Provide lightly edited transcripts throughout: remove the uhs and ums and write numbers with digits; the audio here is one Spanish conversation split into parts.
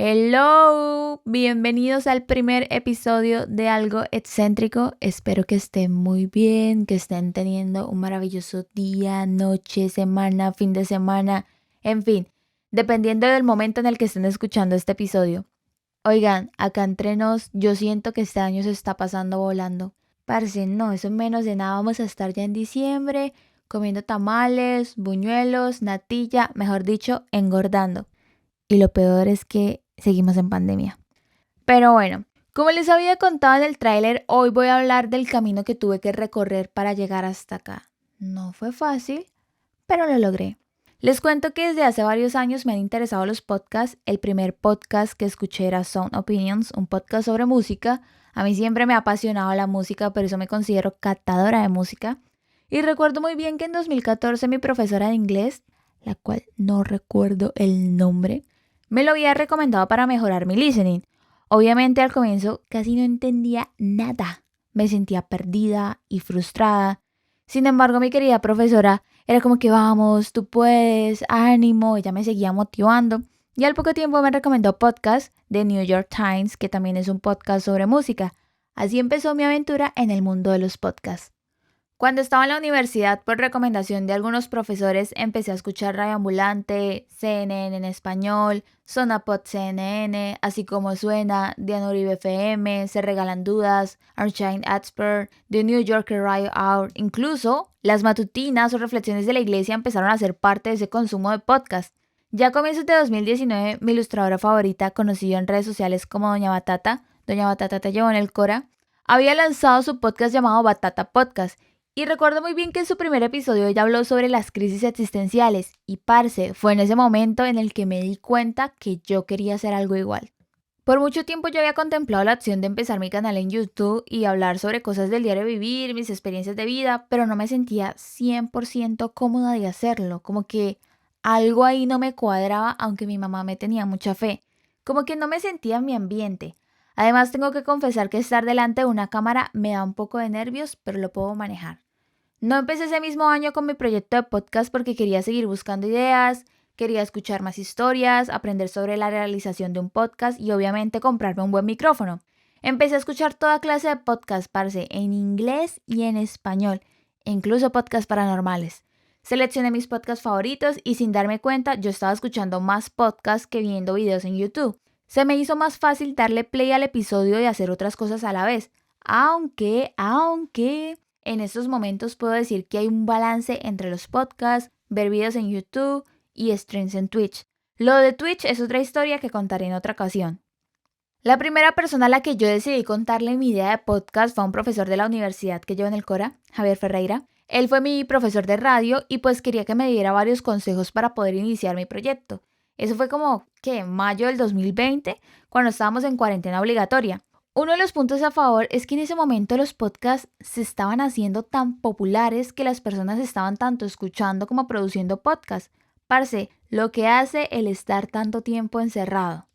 Hello, bienvenidos al primer episodio de Algo Excéntrico. Espero que estén muy bien, que estén teniendo un maravilloso día, noche, semana, fin de semana, en fin, dependiendo del momento en el que estén escuchando este episodio. Oigan, acá entre nos, yo siento que este año se está pasando volando. Parce, no, eso en menos de nada vamos a estar ya en diciembre, comiendo tamales, buñuelos, natilla, mejor dicho, engordando. Y lo peor es que seguimos en pandemia. Pero bueno, como les había contado en el tráiler, hoy voy a hablar del camino que tuve que recorrer para llegar hasta acá. No fue fácil, pero lo logré. Les cuento que desde hace varios años me han interesado los podcasts. El primer podcast que escuché era Sound Opinions, un podcast sobre música. A mí siempre me ha apasionado la música, por eso me considero catadora de música. Y recuerdo muy bien que en 2014 mi profesora de inglés, la cual no recuerdo el nombre, me lo había recomendado para mejorar mi listening. Obviamente al comienzo casi no entendía nada. Me sentía perdida y frustrada. Sin embargo, mi querida profesora era como que vamos, tú puedes, ánimo, ella me seguía motivando. Y al poco tiempo me recomendó podcast de New York Times, que también es un podcast sobre música. Así empezó mi aventura en el mundo de los podcasts. Cuando estaba en la universidad, por recomendación de algunos profesores, empecé a escuchar Radio Ambulante, CNN en español, Sonapod CNN, Así Como Suena, Diana Uribe FM, Se Regalan Dudas, Arshine Expert, The New Yorker Radio Hour. Incluso las matutinas o reflexiones de la iglesia empezaron a ser parte de ese consumo de podcast. Ya a comienzos de 2019, mi ilustradora favorita, conocida en redes sociales como Doña Batata te llevó en el Cora, había lanzado su podcast llamado Batata Podcast. Y recuerdo muy bien que en su primer episodio ella habló sobre las crisis existenciales y parce, fue en ese momento en el que me di cuenta que yo quería hacer algo igual. Por mucho tiempo yo había contemplado la opción de empezar mi canal en YouTube y hablar sobre cosas del diario vivir, mis experiencias de vida, pero no me sentía 100% cómoda de hacerlo, como que algo ahí no me cuadraba aunque mi mamá me tenía mucha fe, como que no me sentía en mi ambiente. Además tengo que confesar que estar delante de una cámara me da un poco de nervios, pero lo puedo manejar. No empecé ese mismo año con mi proyecto de podcast porque quería seguir buscando ideas, quería escuchar más historias, aprender sobre la realización de un podcast y obviamente comprarme un buen micrófono. Empecé a escuchar toda clase de podcasts, parce, en inglés y en español, e incluso podcasts paranormales. Seleccioné mis podcasts favoritos y sin darme cuenta yo estaba escuchando más podcasts que viendo videos en YouTube. Se me hizo más fácil darle play al episodio y hacer otras cosas a la vez. Aunque en estos momentos puedo decir que hay un balance entre los podcasts, ver videos en YouTube y streams en Twitch. Lo de Twitch es otra historia que contaré en otra ocasión. La primera persona a la que yo decidí contarle mi idea de podcast fue un profesor de la universidad que llevo en el Cora, Javier Ferreira. Él fue mi profesor de radio y pues quería que me diera varios consejos para poder iniciar mi proyecto. Eso fue como, ¿qué? Mayo del 2020, cuando estábamos en cuarentena obligatoria. Uno de los puntos a favor es que en ese momento los podcasts se estaban haciendo tan populares que las personas estaban tanto escuchando como produciendo podcasts. Parce, lo que hace el estar tanto tiempo encerrado.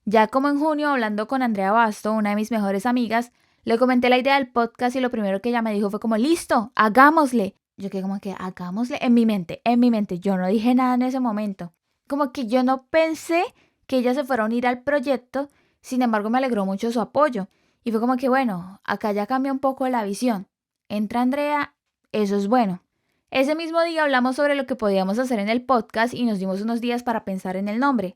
Ya como en junio, hablando con Andrea Basto, una de mis mejores amigas, le comenté la idea del podcast y lo primero que ella me dijo fue como, listo, hagámosle. Yo quedé como que, hagámosle en mi mente, yo no dije nada en ese momento. Como que yo no pensé que ella se fuera a unir al proyecto, sin embargo me alegró mucho su apoyo. Y fue como que, bueno, acá ya cambia un poco la visión. Entra Andrea, eso es bueno. Ese mismo día hablamos sobre lo que podíamos hacer en el podcast y nos dimos unos días para pensar en el nombre.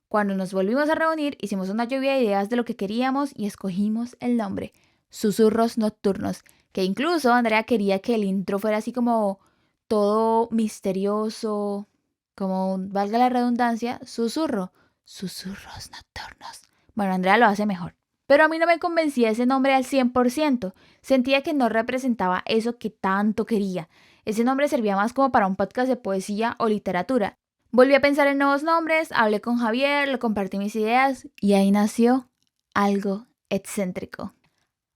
Cuando nos volvimos a reunir, hicimos una lluvia de ideas de lo que queríamos y escogimos el nombre, Susurros Nocturnos, que incluso Andrea quería que el intro fuera así como todo misterioso, como valga la redundancia, susurros nocturnos. Bueno, Andrea lo hace mejor. Pero a mí no me convencía ese nombre al 100%, sentía que no representaba eso que tanto quería. Ese nombre servía más como para un podcast de poesía o literatura. Volví a pensar en nuevos nombres, hablé con Javier, le compartí mis ideas y ahí nació Algo Excéntrico.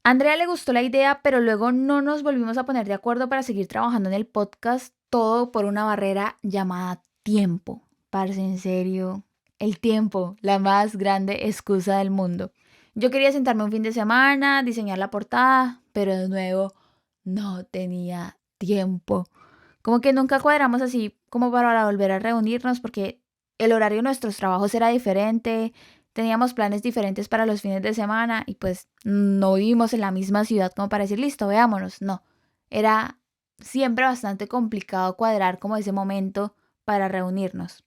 A Andrea le gustó la idea, pero luego no nos volvimos a poner de acuerdo para seguir trabajando en el podcast, todo por una barrera llamada tiempo. Parce, en serio, el tiempo, la más grande excusa del mundo. Yo quería sentarme un fin de semana, diseñar la portada, pero de nuevo no tenía tiempo. Como que nunca cuadramos así como para volver a reunirnos porque el horario de nuestros trabajos era diferente, Teníamos planes diferentes para los fines de semana y pues no vivimos en la misma ciudad como para decir, listo, veámonos. No, era siempre bastante complicado cuadrar como ese momento para reunirnos.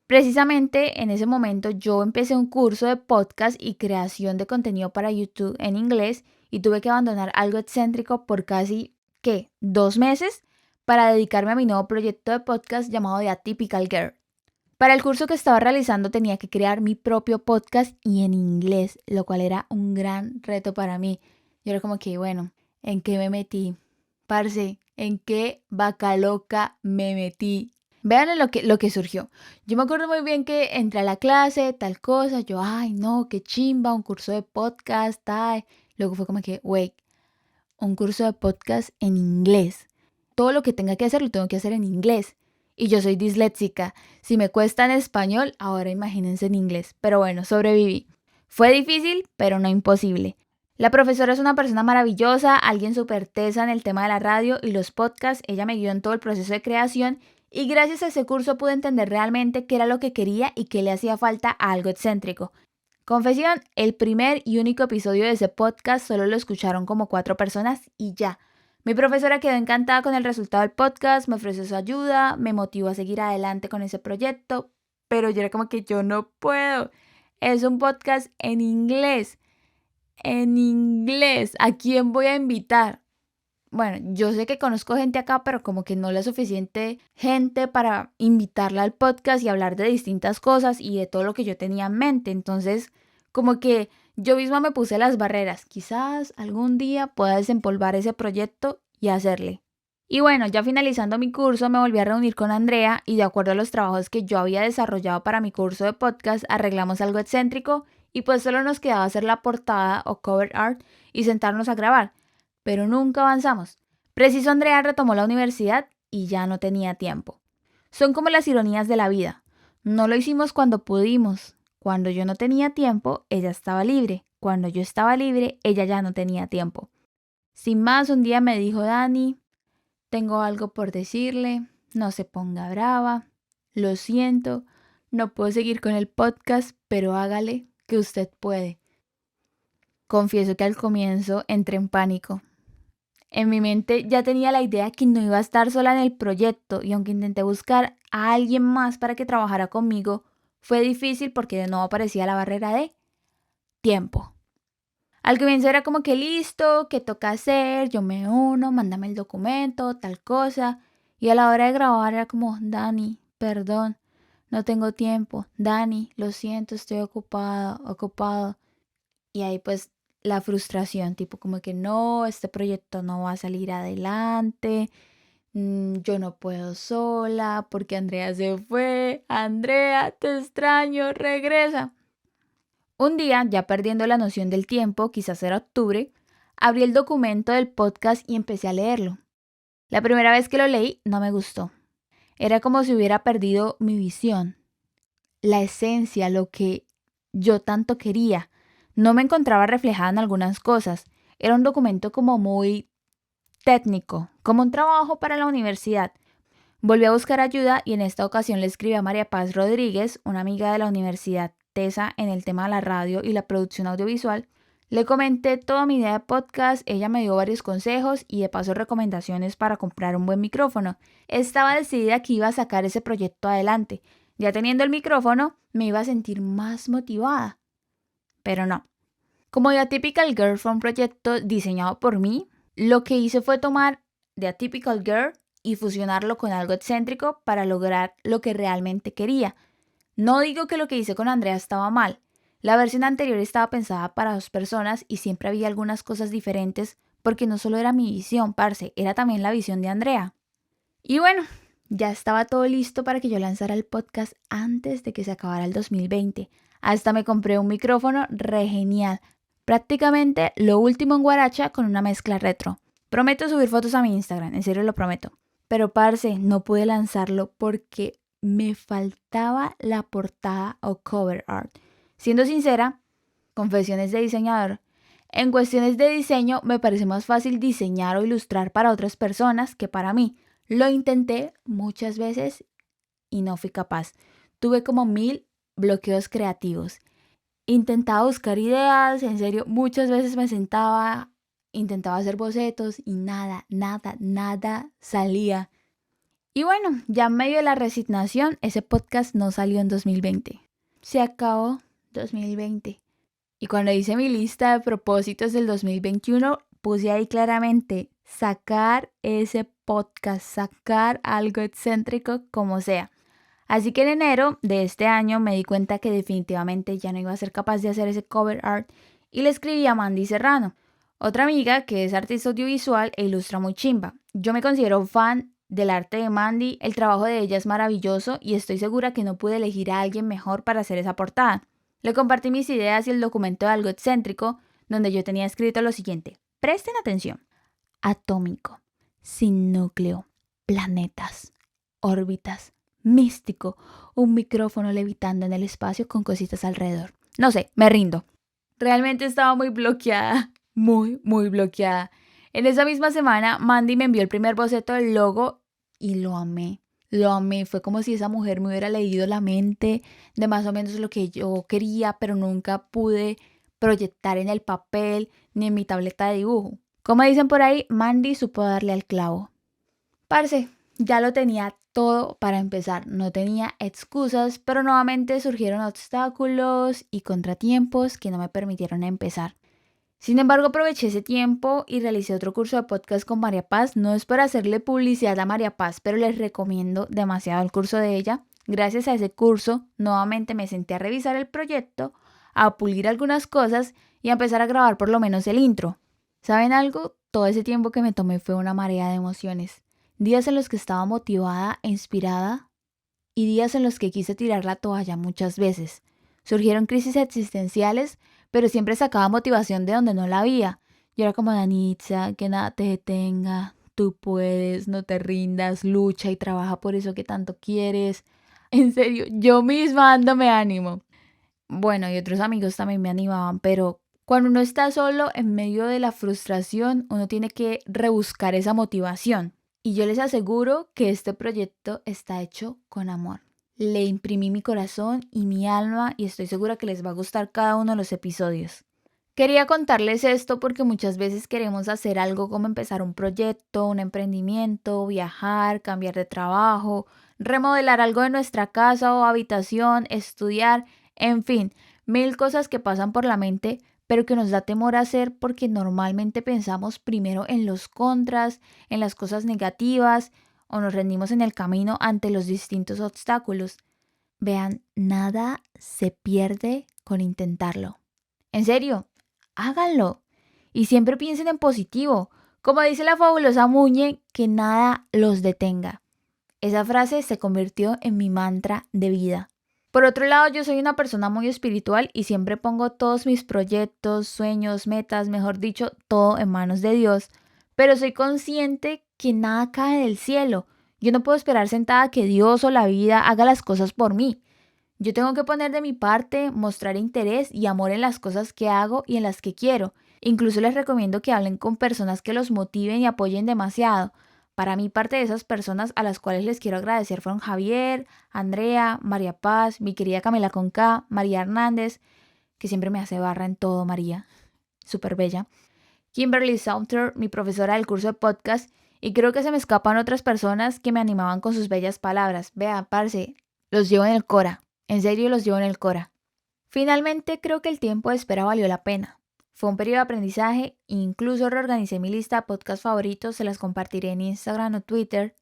Precisamente en ese momento yo empecé un curso de podcast y creación de contenido para YouTube en inglés y tuve que abandonar algo excéntrico por casi, ¿qué? 2 meses para dedicarme a mi nuevo proyecto de podcast llamado The Atypical Girl. Para el curso que estaba realizando tenía que crear mi propio podcast y en inglés, lo cual era un gran reto para mí. Yo era como que, bueno, ¿en qué me metí? Parce, ¿en qué vaca loca me metí? Vean lo que surgió. Yo me acuerdo muy bien que entré a la clase, tal cosa, yo, ay, no, qué chimba, un curso de podcast, tal. Luego fue como que, wait, un curso de podcast en inglés. Todo lo que tenga que hacer lo tengo que hacer en inglés. Y yo soy disléxica. Si me cuesta en español, ahora imagínense en inglés. Pero bueno, sobreviví. Fue difícil, pero no imposible. La profesora es una persona maravillosa, alguien súper tesa en el tema de la radio y los podcasts. Ella me guió en todo el proceso de creación y gracias a ese curso pude entender realmente qué era lo que quería y qué le hacía falta a algo excéntrico. Confesión, el primer y único episodio de ese podcast solo lo escucharon como 4 personas y ya. Mi profesora quedó encantada con el resultado del podcast, me ofreció su ayuda, me motivó a seguir adelante con ese proyecto, pero yo era como que yo no puedo. Es un podcast en inglés. En inglés. ¿A quién voy a invitar? Bueno, yo sé que conozco gente acá, pero como que no la suficiente gente para invitarla al podcast y hablar de distintas cosas y de todo lo que yo tenía en mente. Entonces, como que yo misma me puse las barreras. Quizás algún día pueda desempolvar ese proyecto y hacerle. Y bueno, ya finalizando mi curso, me volví a reunir con Andrea y de acuerdo a los trabajos que yo había desarrollado para mi curso de podcast, arreglamos algo excéntrico y pues solo nos quedaba hacer la portada o cover art y sentarnos a grabar, pero nunca avanzamos. Preciso Andrea retomó la universidad y ya no tenía tiempo. Son como las ironías de la vida. No lo hicimos cuando pudimos. Cuando yo no tenía tiempo, ella estaba libre. Cuando yo estaba libre, ella ya no tenía tiempo. Sin más, un día me dijo Dani, tengo algo por decirle, no se ponga brava, lo siento, no puedo seguir con el podcast, pero hágale que usted puede. Confieso que al comienzo entré en pánico. En mi mente ya tenía la idea que no iba a estar sola en el proyecto y aunque intenté buscar a alguien más para que trabajara conmigo, fue difícil porque de nuevo aparecía la barrera de tiempo. Al comienzo era como que listo, ¿qué toca hacer? Yo me uno, mándame el documento, tal cosa. Y a la hora de grabar era como, Dani, perdón, no tengo tiempo. Dani, lo siento, estoy ocupado. Y ahí pues la frustración, tipo como que no, este proyecto no va a salir adelante, yo no puedo sola porque Andrea se fue. Andrea, te extraño, regresa. Un día, ya perdiendo la noción del tiempo, quizás era octubre, abrí el documento del podcast y empecé a leerlo. La primera vez que lo leí no me gustó. Era como si hubiera perdido mi visión, la esencia, lo que yo tanto quería. No me encontraba reflejada en algunas cosas. Era un documento como muy técnico, como un trabajo para la universidad. Volví a buscar ayuda y en esta ocasión le escribí a María Paz Rodríguez, una amiga de la universidad tesa en el tema de la radio y la producción audiovisual. Le comenté toda mi idea de podcast, ella me dio varios consejos y de paso recomendaciones para comprar un buen micrófono. Estaba decidida que iba a sacar ese proyecto adelante. Ya teniendo el micrófono, me iba a sentir más motivada. Pero no. Como The Atypical Girl fue un proyecto diseñado por mí, lo que hice fue tomar The Atypical Girl y fusionarlo con algo excéntrico para lograr lo que realmente quería. No digo que lo que hice con Andrea estaba mal. La versión anterior estaba pensada para 2 personas y siempre había algunas cosas diferentes porque no solo era mi visión, parce, era también la visión de Andrea. Y bueno, ya estaba todo listo para que yo lanzara el podcast antes de que se acabara el 2020. Hasta me compré un micrófono re genial. Prácticamente lo último en guaracha con una mezcla retro. Prometo subir fotos a mi Instagram, en serio lo prometo. Pero parce, no pude lanzarlo porque me faltaba la portada o cover art. Siendo sincera, confesiones de diseñador, en cuestiones de diseño me parece más fácil diseñar o ilustrar para otras personas que para mí. Lo intenté muchas veces y no fui capaz. Tuve como 1000 bloqueos creativos. Intentaba buscar ideas, en serio, muchas veces me sentaba, intentaba hacer bocetos y nada salía. Y bueno, ya en medio de la resignación, ese podcast no salió en 2020. Se acabó 2020. Y cuando hice mi lista de propósitos del 2021, puse ahí claramente sacar ese podcast, sacar algo excéntrico como sea. Así que en enero de este año me di cuenta que definitivamente ya no iba a ser capaz de hacer ese cover art y le escribí a Mandy Serrano, otra amiga que es artista audiovisual e ilustra muy chimba. Yo me considero fan del arte de Mandy, el trabajo de ella es maravilloso y estoy segura que no pude elegir a alguien mejor para hacer esa portada. Le compartí mis ideas y el documento de algo excéntrico, donde yo tenía escrito lo siguiente. Presten atención. Atómico, sin núcleo, planetas, órbitas, místico, un micrófono levitando en el espacio con cositas alrededor. No sé, me rindo. Realmente estaba muy bloqueada, muy bloqueada. En esa misma semana, Mandy me envió el primer boceto del logo y lo amé. Lo amé, fue como si esa mujer me hubiera leído la mente de más o menos lo que yo quería, pero nunca pude proyectar en el papel ni en mi tableta de dibujo. Como dicen por ahí, Mandy supo darle al clavo. Parce, ya lo tenía todo para empezar, no tenía excusas, pero nuevamente surgieron obstáculos y contratiempos que no me permitieron empezar. Sin embargo, aproveché ese tiempo y realicé otro curso de podcast con María Paz. No es para hacerle publicidad a María Paz, pero les recomiendo demasiado el curso de ella. Gracias a ese curso, nuevamente me senté a revisar el proyecto, a pulir algunas cosas y a empezar a grabar por lo menos el intro. ¿Saben algo? Todo ese tiempo que me tomé fue una marea de emociones. Días en los que estaba motivada e inspirada y días en los que quise tirar la toalla muchas veces. Surgieron crisis existenciales, pero siempre sacaba motivación de donde no la había. Yo era como Danitza, que nada te detenga, tú puedes, no te rindas, lucha y trabaja por eso que tanto quieres. En serio, yo misma dándome ánimo. Bueno, y otros amigos también me animaban, pero cuando uno está solo en medio de la frustración, uno tiene que rebuscar esa motivación. Y yo les aseguro que este proyecto está hecho con amor. Le imprimí mi corazón y mi alma y estoy segura que les va a gustar cada uno de los episodios. Quería contarles esto porque muchas veces queremos hacer algo como empezar un proyecto, un emprendimiento, viajar, cambiar de trabajo, remodelar algo de nuestra casa o habitación, estudiar, en fin, mil cosas que pasan por la mente, pero que nos da temor hacer porque normalmente pensamos primero en los contras, en las cosas negativas o nos rendimos en el camino ante los distintos obstáculos. Vean, nada se pierde con intentarlo. En serio, háganlo. Y siempre piensen en positivo. Como dice la fabulosa Muñe, que nada los detenga. Esa frase se convirtió en mi mantra de vida. Por otro lado, yo soy una persona muy espiritual y siempre pongo todos mis proyectos, sueños, metas, mejor dicho, todo en manos de Dios. Pero soy consciente que nada cae del cielo. Yo no puedo esperar sentada que Dios o la vida haga las cosas por mí. Yo tengo que poner de mi parte, mostrar interés y amor en las cosas que hago y en las que quiero. Incluso les recomiendo que hablen con personas que los motiven y apoyen demasiado. Para mí, parte de esas personas a las cuales les quiero agradecer fueron Javier, Andrea, María Paz, mi querida Camila Conca, María Hernández, que siempre me hace barra en todo, María, súper bella, Kimberly Salter, mi profesora del curso de podcast, y creo que se me escapan otras personas que me animaban con sus bellas palabras. Vea, parce, los llevo en el cora. En serio los llevo en el cora. Finalmente creo que el tiempo de espera valió la pena. Fue un periodo de aprendizaje, incluso reorganicé mi lista de podcasts favoritos, se las compartiré en Instagram o Twitter.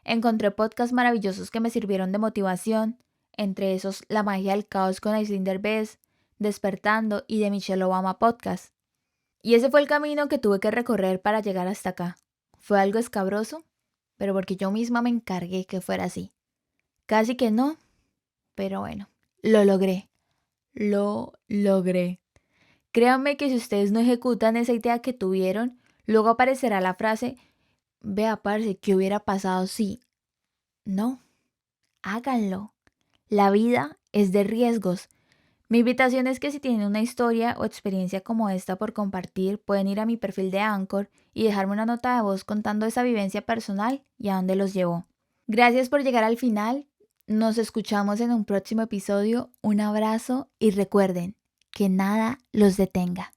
Encontré podcasts maravillosos que me sirvieron de motivación, entre esos La magia del caos con Aislinn Derbez, Despertando y de Michelle Obama Podcast. Y ese fue el camino que tuve que recorrer para llegar hasta acá. Fue algo escabroso, pero porque yo misma me encargué que fuera así. Casi que no, pero bueno, lo logré. Lo logré. Créanme que si ustedes no ejecutan esa idea que tuvieron, luego aparecerá la frase, vea, parce, ¿qué hubiera pasado si? No, háganlo. La vida es de riesgos. Mi invitación es que si tienen una historia o experiencia como esta por compartir, pueden ir a mi perfil de Anchor y dejarme una nota de voz contando esa vivencia personal y a dónde los llevó. Gracias por llegar al final. Nos escuchamos en un próximo episodio. Un abrazo y recuerden, que nada los detenga.